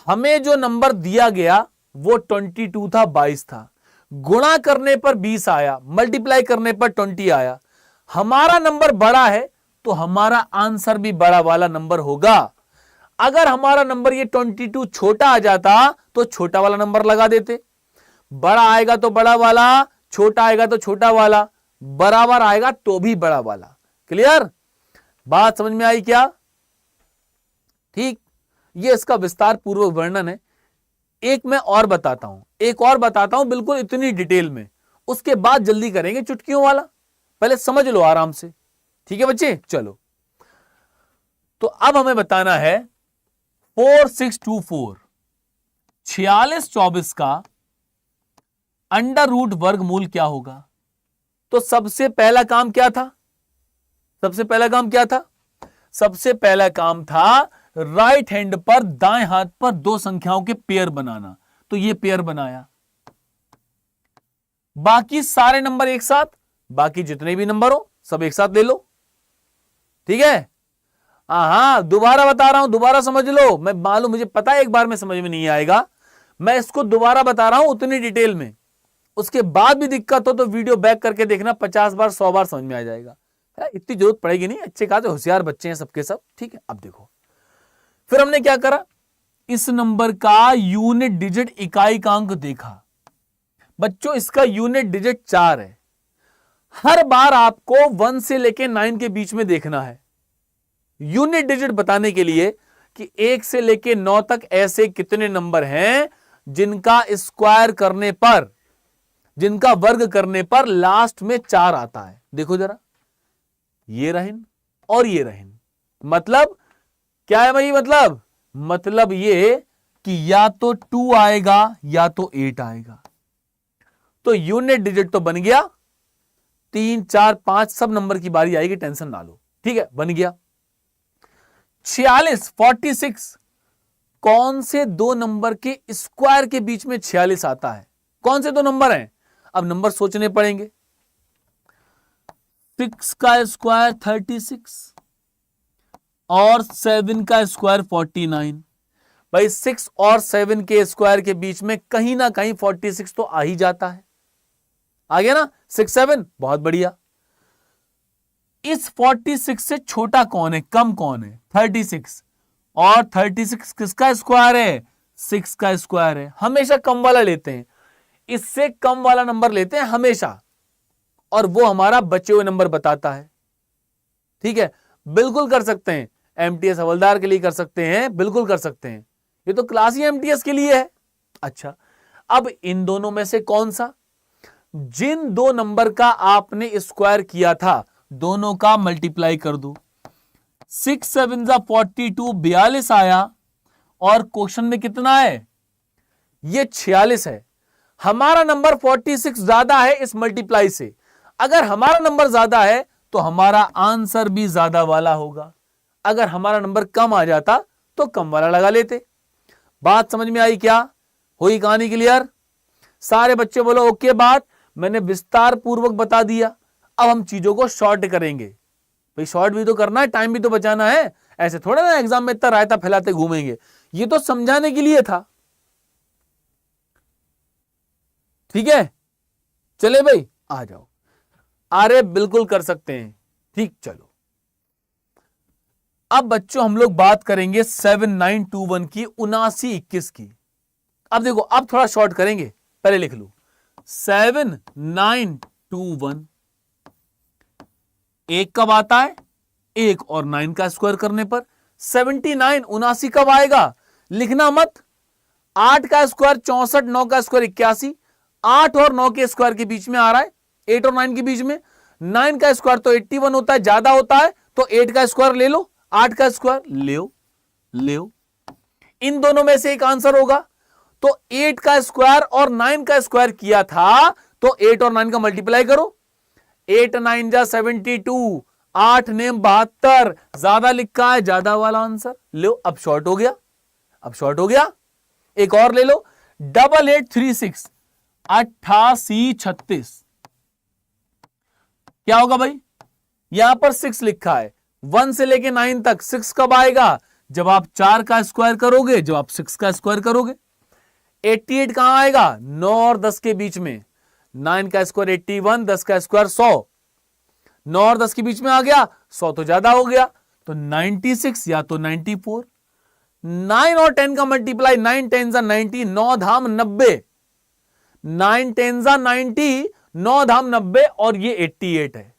हमें जो नंबर दिया गया वो 22 था, 22 था। गुणा करने पर 20 आया, मल्टीप्लाई करने पर 20 आया। हमारा नंबर बड़ा है तो हमारा आंसर भी बड़ा वाला नंबर होगा। अगर हमारा नंबर ये 22 छोटा आ जाता तो छोटा वाला नंबर लगा देते। बड़ा आएगा तो बड़ा वाला, छोटा आएगा तो छोटा वाला, बराबर आएगा तो भी बड़ा वाला। क्लियर? बात समझ में आई क्या? ठीक, ये इसका विस्तार पूर्वक वर्णन है। एक और बताता हूं बिल्कुल इतनी डिटेल में, उसके बाद जल्दी करेंगे चुटकियों वाला। पहले समझ लो आराम से, ठीक है बच्चे? चलो, तो अब हमें बताना है 4624 4624 का अंडर रूट वर्गमूल क्या होगा? तो सबसे पहला काम क्या था? सबसे पहला काम था राइट हैंड पर दाएं हाथ पर 2 संख्याओं के पेयर बनाना। तो ये पेयर बनाया, बाकी सारे नंबर एक साथ, बाकी जितने भी नंबर हो सब एक साथ ले लो। ठीक है, हाँ दोबारा बता रहा हूं, दोबारा समझ लो। मैं मालूम, मुझे पता है एक बार में समझ में नहीं आएगा, मैं इसको दोबारा बता रहा हूं उतनी डिटेल में। उसके बाद भी दिक्कत हो तो वीडियो बैक करके देखना, 50 बार 100 बार समझ में आ जाएगा। इतनी जरूरत पड़ेगी नहीं, अच्छे खासे होशियार बच्चे हैं सबके सब। ठीक है, अब देखो फिर हमने क्या करा, इस नंबर का यूनिट डिजिट इकाई का अंक देखा। बच्चों इसका यूनिट डिजिट 4 है। हर बार आपको 1 से लेके 9 के बीच में देखना है यूनिट डिजिट बताने के लिए कि 1 से लेके 9 तक ऐसे कितने नंबर हैं जिनका स्क्वायर करने पर, जिनका वर्ग करने पर लास्ट में 4 आता है। देखो जरा, ये रहन और ये रहन, मतलब क्या है भाई, मतलब ये कि या तो 2 आएगा या तो 8 आएगा। तो यूनिट डिजिट तो बन गया, 3 4 5 सब नंबर की बारी आएगी, टेंशन ना लो। ठीक है, बन गया। 46 46 कौन से दो नंबर के स्क्वायर के बीच में 46 आता है? कौन से दो नंबर हैं? अब नंबर सोचने पड़ेंगे। 6 का स्क्वायर 36 और 7 का स्क्वायर 49। भाई 6 और 7 के स्क्वायर के बीच में कहीं ना कहीं 46 तो आ ही जाता है। आ गया ना 6 7, बहुत बढ़िया। इस 46 से छोटा कौन है, कम कौन है? 36। और 36 किसका स्क्वायर है? 6 का स्क्वायर है। हमेशा कम वाला लेते हैं, इससे कम वाला नंबर लेते हैं हमेशा, और वो हमारा बचे हुए नंबर बताता है। ठीक है, बिल्कुल कर सकते हैं, एमटीएस हवलदार के लिए कर सकते हैं, बिल्कुल कर सकते हैं, ये तो क्लास ही एमटीएस के लिए है। अच्छा, अब इन दोनों में से कौन सा, जिन दो नंबर का आपने स्क्वायर किया था दोनों का मल्टीप्लाई कर दो। 6 7 42 42 आया, और क्वेश्चन में कितना है? ये 46 है। हमारा नंबर 46 ज्यादा है इस मल्टीप्लाई से। अगर हमारा नंबर ज्यादा है तो हमारा आंसर भी ज्यादा वाला होगा। अगर हमारा नंबर कम आ जाता तो कम वाला लगा लेते। बात समझ में आई क्या? हुई कहानी क्लियर? सारे बच्चे बोलो ओके। बात मैंने विस्तार पूर्वक बता दिया। अब हम चीजों को शॉर्ट करेंगे। भाई शॉर्ट भी तो करना है, टाइम भी तो बचाना है। ऐसे थोड़ा ना एग्जाम में इतना रायता फैलाते घूमेंगे, ये तो समझाने के लिए था। ठीक है, चले भाई आ जाओ। अरे बिल्कुल कर सकते हैं। ठीक, चलो अब बच्चों हम लोग बात करेंगे 7921 की, 7921 की। अब देखो, अब थोड़ा शॉर्ट करेंगे, पहले लिख लो 7921। एक कब आता है? 1 और 9 का स्क्वायर करने पर। 79 79 कब आएगा? लिखना मत। 8 का स्क्वायर 64, 9 का स्क्वायर 81। 8 और 9 के स्क्वायर के बीच में आ रहा है, 8 और 9 के बीच में। 9 का स्क्वायर तो 81 होता है, ज्यादा होता है, तो 8 का स्क्वायर ले लो, 8 का स्क्वायर ले। इन दोनों में से एक आंसर होगा। तो 8 का स्क्वायर और 9 का स्क्वायर किया था, तो 8 और 9 का मल्टीप्लाई करो। 8 9 जा 72, 8 नेम 72, ज्यादा लिखा है, ज्यादा वाला आंसर लो। अब शॉर्ट हो गया, अब शॉर्ट हो गया। एक और ले लो 8836, 8836। क्या होगा भाई? यहां पर 6 लिखा है, 1 से लेके 9 तक 6 कब आएगा? जब आप 4 का स्क्वायर करोगे, जब आप 6 का स्क्वायर करोगे। 88 कहां आएगा? 9 और 10 के बीच में। 9 का स्क्वायर 81, 10 का स्क्वायर 100। 9 और 10 के बीच में आ गया, 100 तो ज्यादा हो गया, तो 96 या तो 94। 9 और 10 का मल्टीप्लाई, 9 10 जा 90, 9 धाम 90। 9 10 जा 90, 9 धाम 90, और ये 88 है।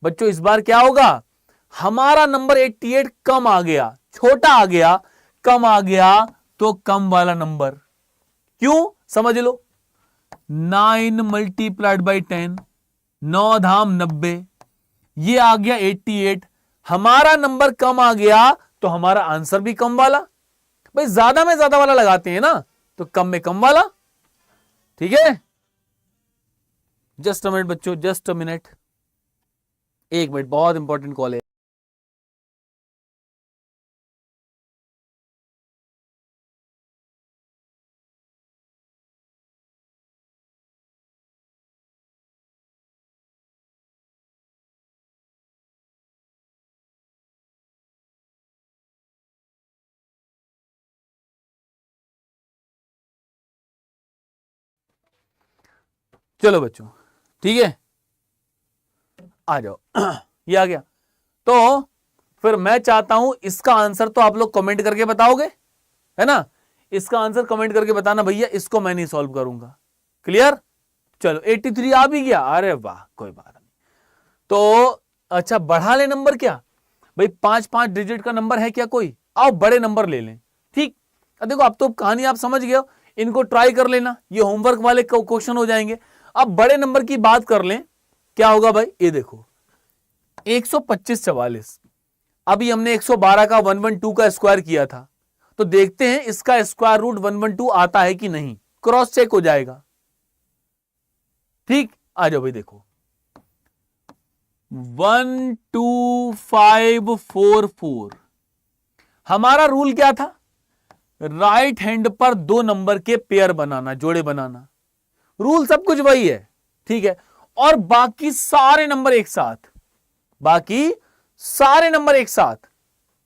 बच्चों इस बार क्या होगा? हमारा नंबर 88 कम आ गया, छोटा आ गया, कम आ गया, तो कम वाला नंबर। क्यों? समझ लो, 9 मल्टीप्लाइड बाई 10, 9 धाम 90, ये आ गया 88। हमारा नंबर कम आ गया तो हमारा आंसर भी कम वाला। भाई ज्यादा में ज्यादा वाला लगाते हैं ना, तो कम में कम वाला। ठीक है, जस्ट अ मिनट बच्चों, जस्ट अ मिनट, एक मिनट, बहुत इंपॉर्टेंट कॉल है। चलो बच्चों, ठीक है, आ जाओ। ये आ गया। तो फिर मैं चाहता हूं इसका आंसर तो आप लोग कमेंट करके बताओगे, है ना? इसका आंसर कमेंट करके बताना भैया, इसको मैं नहीं सॉल्व करूंगा। क्लियर? चलो 83 आ भी गया, अरे वाह, कोई बात नहीं। तो अच्छा, बढ़ा ले नंबर क्या भाई? 5-5 डिजिट का नंबर है क्या कोई? आओ बड़े नंबर ले लें। ठीक, देखो अब तो कहानी आप समझ गए हो, इनको ट्राई कर लेना, ये होमवर्क वाले क्वेश्चन हो जाएंगे। अब बड़े नंबर की बात कर लें, क्या होगा भाई? ये देखो 125 44, अभी हमने 112 का 112 का स्क्वायर किया था, तो देखते हैं इसका स्क्वायर रूट 112 आता है कि नहीं, क्रॉस चेक हो जाएगा। ठीक, आ जाओ भाई, देखो 12544, हमारा रूल क्या था? राइट हैंड पर दो नंबर के पेयर बनाना, जोड़े बनाना, रूल सब कुछ वही है। ठीक है, और बाकी सारे नंबर एक साथ, बाकी सारे नंबर एक साथ।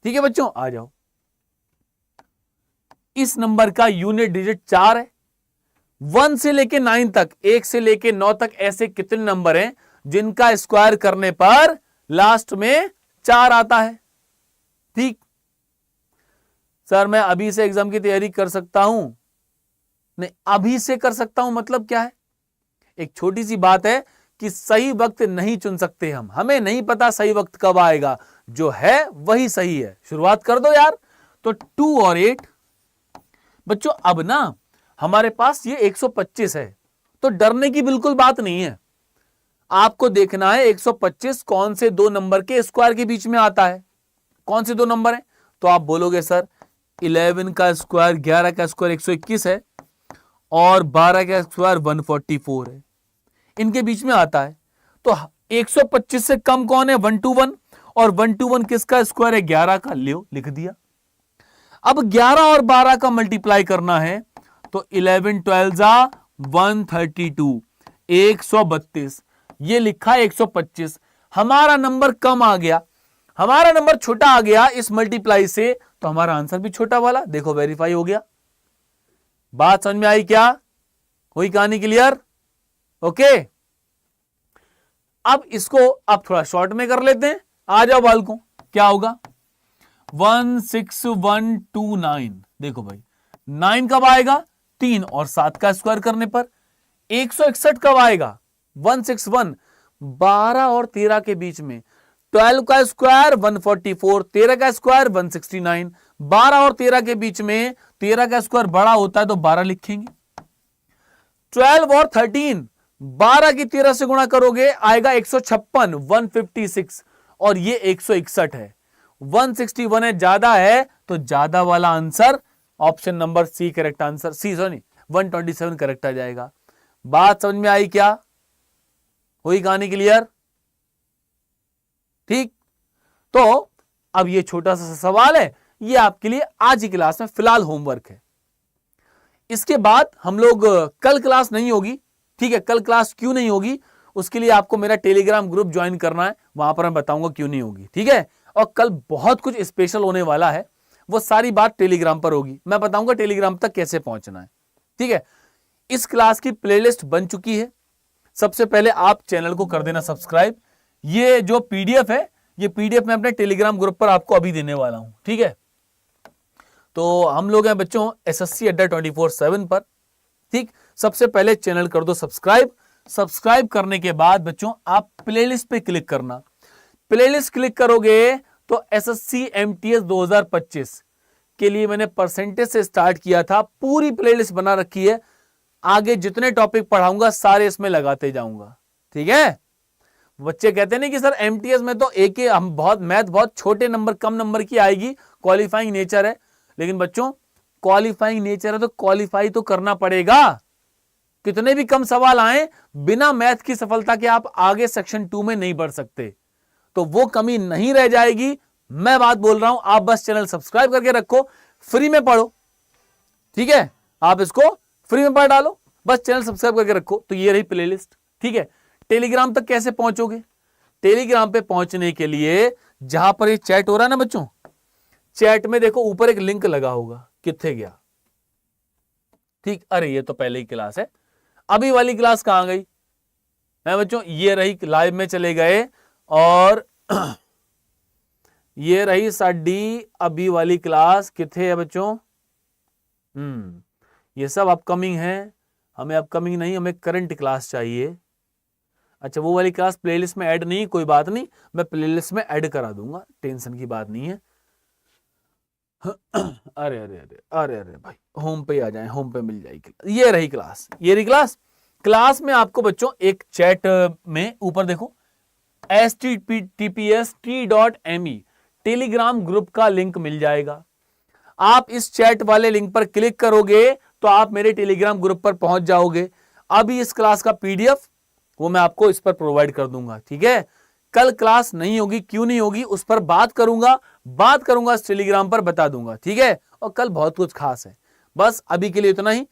ठीक है बच्चों, आ जाओ। इस नंबर का यूनिट डिजिट 4 है। 1 से लेके 9 तक, 1 से लेके 9 तक ऐसे कितने नंबर हैं जिनका स्क्वायर करने पर लास्ट में 4 आता है? ठीक, सर मैं अभी से एग्जाम की तैयारी कर सकता हूं? नहीं, अभी से कर सकता हूं मतलब क्या है? एक छोटी सी बात है कि सही वक्त नहीं चुन सकते हम, हमें नहीं पता सही वक्त कब आएगा, जो है वही सही है। शुरुआत कर दो यार। तो 2 और 8 बच्चों, अब ना हमारे पास ये 125 है, तो डरने की बिल्कुल बात नहीं है। आपको देखना है 125 कौन से दो नंबर के स्क्वायर के बीच में आता है। कौन से दो नंबर हैं? तो आप बोलोगे सर 11 का स्क्वायर, 11 का स्क्वायर 121 है, और 12 का स्क्वायर 144 है, इनके बीच में आता है। तो 125 से कम कौन है? 121, और 121 किसका स्क्वायर है? 11 का। लियो, लिख दिया। अब 11 और 12 का मल्टीप्लाई करना है, तो 11 12 132, 132, ये लिखा 125। हमारा नंबर कम आ गया, हमारा नंबर छोटा आ गया इस मल्टीप्लाई से, तो हमारा आंसर भी छोटा वाला। देखो वेरीफाई हो गया। बात समझ में आई क्या? हुई कहानी क्लियर? ओके, अब इसको अब थोड़ा शॉर्ट में कर लेते हैं। आ जाओ बालकों, क्या होगा? 16129, देखो भाई 9 कब आएगा? 3 और 7 का स्क्वायर करने पर। 161 कब आएगा? 161, 12 और 13 के बीच में। 12 का स्क्वायर 144, 13 का स्क्वायर 169, 12 और 13 के बीच में 13 का स्क्वायर बड़ा होता है तो 12 लिखेंगे। 12 और 13, 12 की 13 से गुणा करोगे आएगा 156, 156, और ये 161 है। 161 है, ज्यादा है, तो ज्यादा वाला answer option number C correct answer, C sorry 127 correct आ जाएगा। बात समझ में आई क्या? हुई कहानी क्लियर? ठीक, तो अब ये छोटा सा सवाल है, ये आपके लिए आज की क्लास में फिलहाल होमवर्क है। इसके बाद हम लोग कल क्लास नहीं होगी। ठीक है, कल क्लास क्यों नहीं होगी उसके लिए आपको मेरा टेलीग्राम ग्रुप ज्वाइन करना है, वहां पर मैं बताऊंगा क्यों नहीं होगी। ठीक है, और कल बहुत कुछ स्पेशल होने वाला है, वो सारी बात टेलीग्राम पर होगी, मैं बताऊंगा टेलीग्राम तक कैसे पहुंचना है। ठीक है, इस क्लास की प्लेलिस्ट बन चुकी है। सबसे पहले आप चैनल को कर देना सब्सक्राइब। ये जो पीडीएफ है, ये पीडीएफ मैं अपने टेलीग्राम ग्रुप पर आपको अभी देने वाला हूं। ठीक है, तो हम लोग हैं बच्चों SSC अड्डा 24/7 पर। ठीक, सबसे पहले चैनल कर दो सब्सक्राइब। सब्सक्राइब करने के बाद बच्चों आप प्लेलिस्ट पे क्लिक करना। प्लेलिस्ट क्लिक करोगे तो SSC MTS 2025 के लिए मैंने परसेंटेज से स्टार्ट किया था, पूरी प्लेलिस्ट बना रखी है। आगे जितने टॉपिक पढ़ाऊंगा सारे इसमें लगाते जाऊंगा। ठीक है, बच्चे कहते नहीं कि सर MTS में तो एक ही हम बहुत मैथ बहुत छोटे नंबर कम नंबर की आएगी, क्वालिफाइंग नेचर है। लेकिन बच्चों क्वालिफाइंग नेचर है तो क्वालिफाई तो करना पड़ेगा। कितने भी कम सवाल आए, बिना मैथ की सफलता के आप आगे सेक्शन 2 में नहीं बढ़ सकते, तो वो कमी नहीं रह जाएगी। मैं बात बोल रहा हूं, आप बस चैनल सब्सक्राइब करके रखो, फ्री में पढ़ो। ठीक है, आप इसको फ्री में पढ़ डालो, बस चैनल सब्सक्राइब करके रखो। तो ये रही प्लेलिस्ट। ठीक है, टेलीग्राम तक कैसे पहुंचोगे? टेलीग्राम पे पहुंचने के लिए जहां पर ये चैट हो रहा है ना बच्चों, चैट में देखो ऊपर एक लिंक लगा होगा, किथे गया? ठीक, अरे ये तो पहले ही क्लास है, अभी वाली क्लास कहां गई? है बच्चों, ये रही, लाइव में चले गए और ये रही साडी अभी वाली क्लास, किथे है बच्चों? ये सब अपकमिंग है, हमें अपकमिंग नहीं, हमें करंट क्लास चाहिए। अच्छा, वो वाली क्लास प्लेलिस्ट में ऐड नहीं, कोई बात नहीं, मैं प्लेलिस्ट में ऐड करा दूंगा, टेंशन की बात नहीं है। अरे अरे अरे अरे अरे भाई, होम पे आ जाए, होम पे मिल जाएगी। ये रही क्लास, ये रही क्लास। क्लास में आपको बच्चों एक चैट में ऊपर देखो https://t.me टेलीग्राम ग्रुप का लिंक मिल जाएगा। आप इस चैट वाले लिंक पर क्लिक करोगे तो आप मेरे टेलीग्राम ग्रुप पर पहुंच जाओगे। अभी इस क्लास का पीडीएफ वो मैं आपको इस पर प्रोवाइड कर दूंगा, ठीक है। कल क्लास नहीं होगी, क्यों नहीं होगी उस पर बात करूंगा इस टेलीग्राम पर बता दूंगा, ठीक है। और कल बहुत कुछ खास है। बस अभी के लिए इतना ही,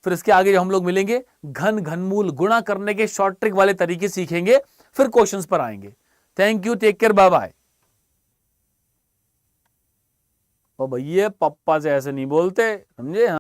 फिर इसके आगे जब हम लोग मिलेंगे घनमूल गुणा करने के शॉर्ट ट्रिक वाले तरीके सीखेंगे, फिर क्वेश्चंस पर आएंगे। Thank you, take care, bye bye. ओ भैया, पप्पा से ऐसे नहीं बोलते, समझे?